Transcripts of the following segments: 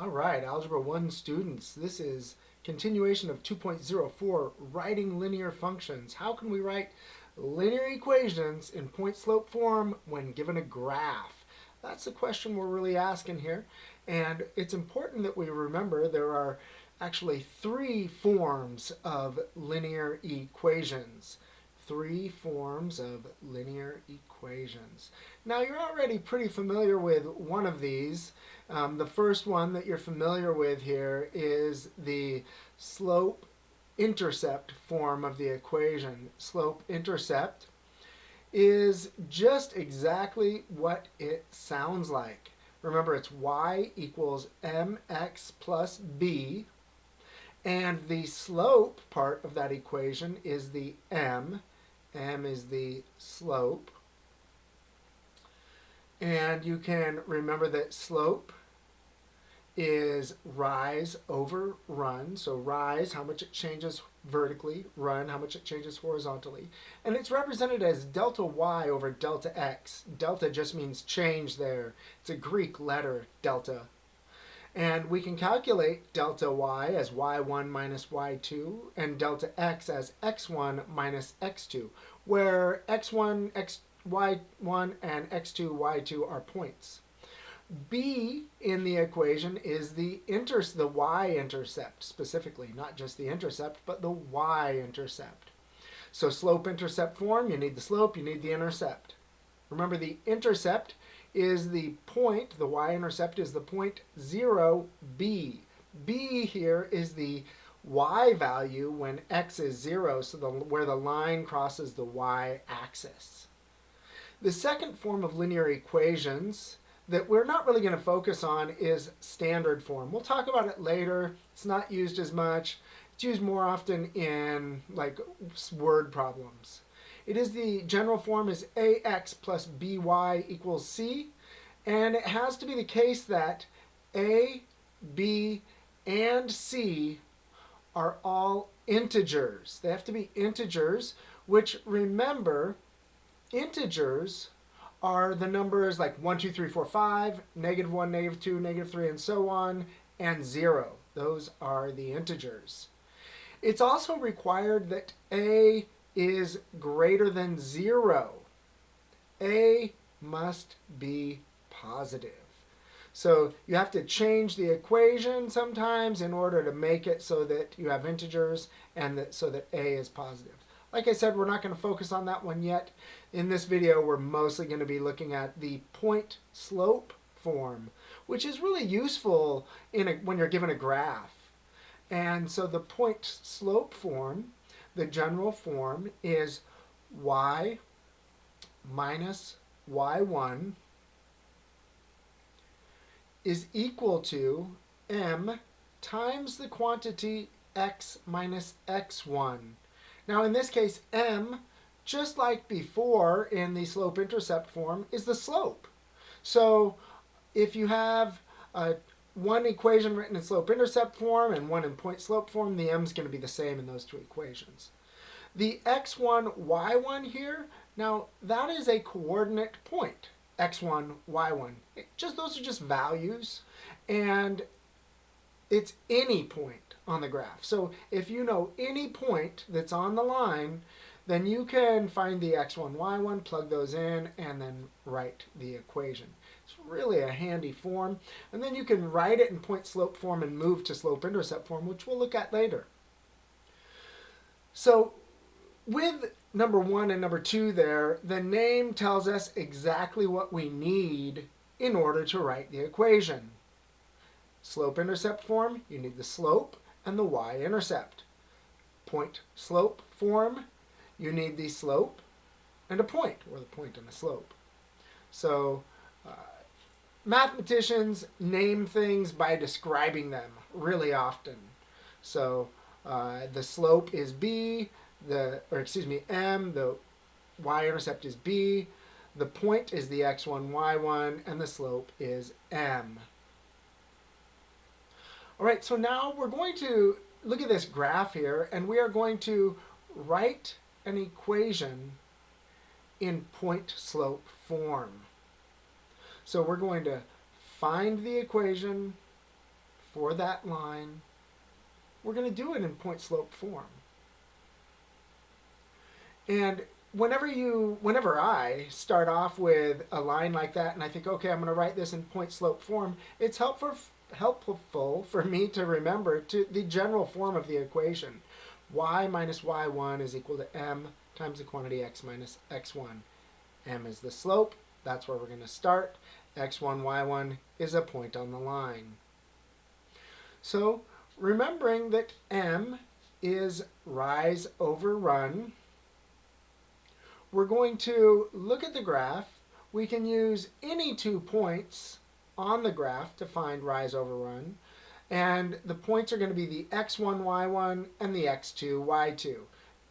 All right, Algebra 1 students, this is continuation of 2.04, writing linear functions. How can we write linear equations in point-slope form when given a graph? That's the question we're really asking here. And it's important that we remember there are actually three forms of linear equations. Three forms of linear equations. Now you're already pretty familiar with one of these. The first one that you're familiar with here is the slope-intercept form of the equation. Slope-intercept is just exactly what it sounds like. Remember, it's y equals mx plus b, and the slope part of that equation is the m. M is the slope. And you can remember that slope is rise over run. So rise, how much it changes vertically. Run, how much it changes horizontally. And it's represented as delta y over delta x. Delta just means change there. It's a Greek letter, delta. And we can calculate delta y as y1 minus y2 and delta x as x1 minus x2, where x1, y1, and x2, y2 are points. B in the equation is the y-intercept specifically, not just the intercept, but the y-intercept. So slope-intercept form, you need the slope, you need the intercept. Remember, the intercept is the point, the y-intercept is the point 0, b. B here is the y value when x is 0, so where the line crosses the y-axis. The second form of linear equations that we're not really going to focus on is standard form. We'll talk about it later. It's not used as much. It's used more often in like word problems. It is the general form is ax plus by equals c, and it has to be the case that a, b, and c are all integers. They have to be integers, which, remember, integers are the numbers like 1, 2, 3, 4, 5, -1, -2, -3, and so on, and 0. Those are the integers. It's also required that a is greater than 0. A must be positive. So you have to change the equation sometimes in order to make it so that you have integers and so that a is positive. Like I said, we're not going to focus on that one yet. In this video, we're mostly going to be looking at the point-slope form, which is really useful when you're given a graph. And so the point-slope form, the general form, is y minus y1 is equal to m times the quantity x minus x1. Now in this case, m, just like before in the slope-intercept form, is the slope. So if you have one equation written in slope-intercept form and one in point-slope form, the m is going to be the same in those two equations. The x1, y1 here, now that is a coordinate point, x1, y1. Those are just values, and it's any point on the graph. So if you know any point that's on the line, then you can find the x1, y1, plug those in, and then write the equation. It's really a handy form. And then you can write it in point-slope form and move to slope-intercept form, which we'll look at later. So with number 1 and number 2 there, the name tells us exactly what we need in order to write the equation. Slope-intercept form, you need the slope and the y-intercept. Point-slope form, you need the slope and a point, or the point and a slope. So mathematicians name things by describing them really often. So the slope is b, m, the y-intercept is b, the point is the x1, y1, and the slope is m. All right, so now we're going to look at this graph here, and we are going to write an equation in point-slope form. So we're going to find the equation, for that line, we're going to do it in point slope form. And whenever I start off with a line like that and I think, okay, I'm going to write this in point slope form, it's helpful for me to remember the general form of the equation. Y minus y1 is equal to m times the quantity x minus x1. M is the slope. That's where we're going to start. x1, y1 is a point on the line. So remembering that m is rise over run, we're going to look at the graph. We can use any 2 points on the graph to find rise over run. And the points are going to be the x1, y1 and the x2, y2.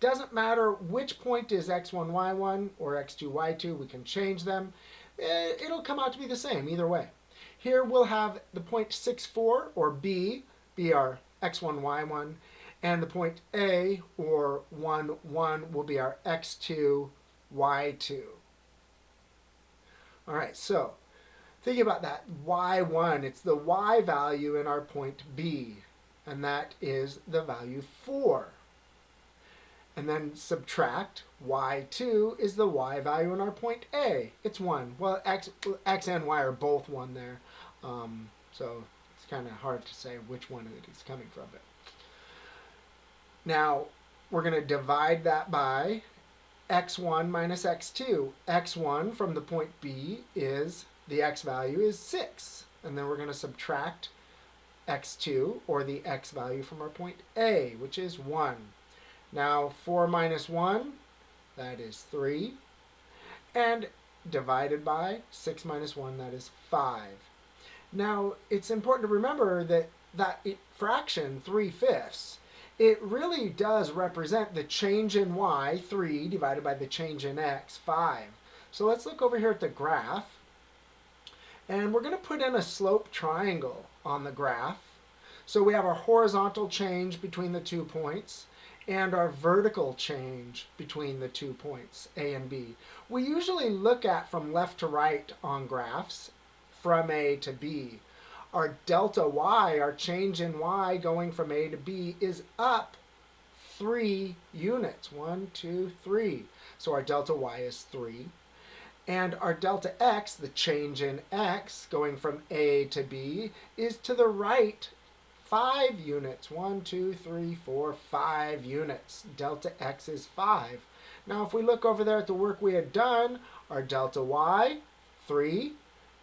Doesn't matter which point is x1, y1 or x2, y2. We can change them. It'll come out to be the same either way. Here we'll have the point 6, 4 or B be our x1, y1. And the point A or 1, 1 will be our x2, y2. All right, so think about that y1. It's the y value in our point B, and that is the value 4. And then subtract y2 is the y value in our point A. It's 1. Well, x and y are both 1 there, so it's kind of hard to say which one it is coming from. But now we're going to divide that by x1 minus x2. x1 from the point B is, the x value is 6. And then we're going to subtract x2, or the x value from our point A, which is 1. Now 4 minus 1, that is 3. And divided by 6 minus 1, that is 5. Now it's important to remember that fraction 3/5, it really does represent the change in y, 3, divided by the change in x, 5. So let's look over here at the graph. And we're going to put in a slope triangle on the graph. So we have our horizontal change between the 2 points and our vertical change between the 2 points, A and B. We usually look at from left to right on graphs, from A to B. Our delta y, our change in y going from A to B, is up 3 units. 1, 2, 3. So our delta y is 3. And our delta x, the change in x going from A to B, is to the right 5 units. 1, 2, 3, 4, 5 units. Delta x is 5. Now if we look over there at the work we had done, our delta y, 3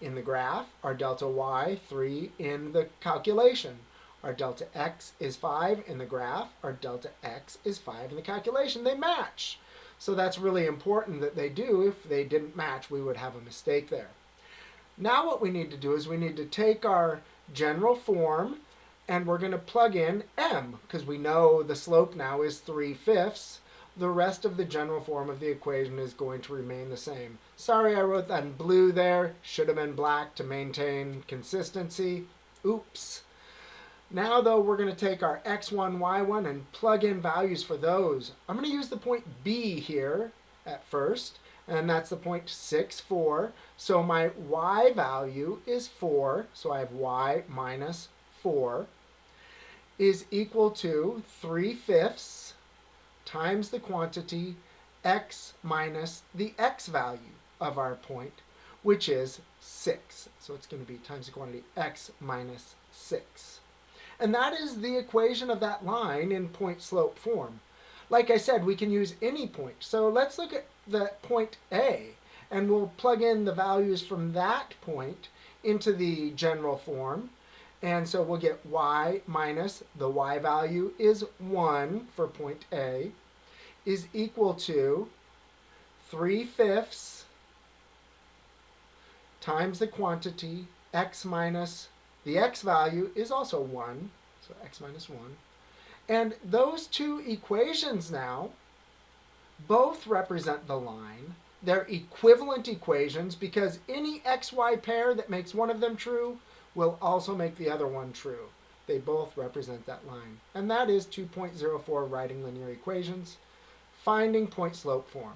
in the graph, our delta y, 3 in the calculation. Our delta x is 5 in the graph, our delta x is 5 in the calculation. They match. So that's really important that they do. If they didn't match, we would have a mistake there. Now what we need to do is we need to take our general form and we're going to plug in m, because we know the slope now is 3/5. The rest of the general form of the equation is going to remain the same. Sorry I wrote that in blue there. Should have been black to maintain consistency. Oops. Now though, we're going to take our x1, y1 and plug in values for those. I'm going to use the point B here at first, and that's the point 6, 4. So my y value is 4, so I have y minus 4 is equal to 3/5 times the quantity x minus the x value of our point, which is 6. So it's going to be times the quantity x minus 6. And that is the equation of that line in point slope form. Like I said, we can use any point. So let's look at the point A, and we'll plug in the values from that point into the general form. And so we'll get y minus the y value is 1 for point A is equal to 3/5 times the quantity x minus the x value is also 1, so x minus 1. And those two equations now both represent the line. They're equivalent equations because any xy pair that makes one of them true will also make the other one true. They both represent that line. And that is 2.04 writing linear equations, finding point slope form.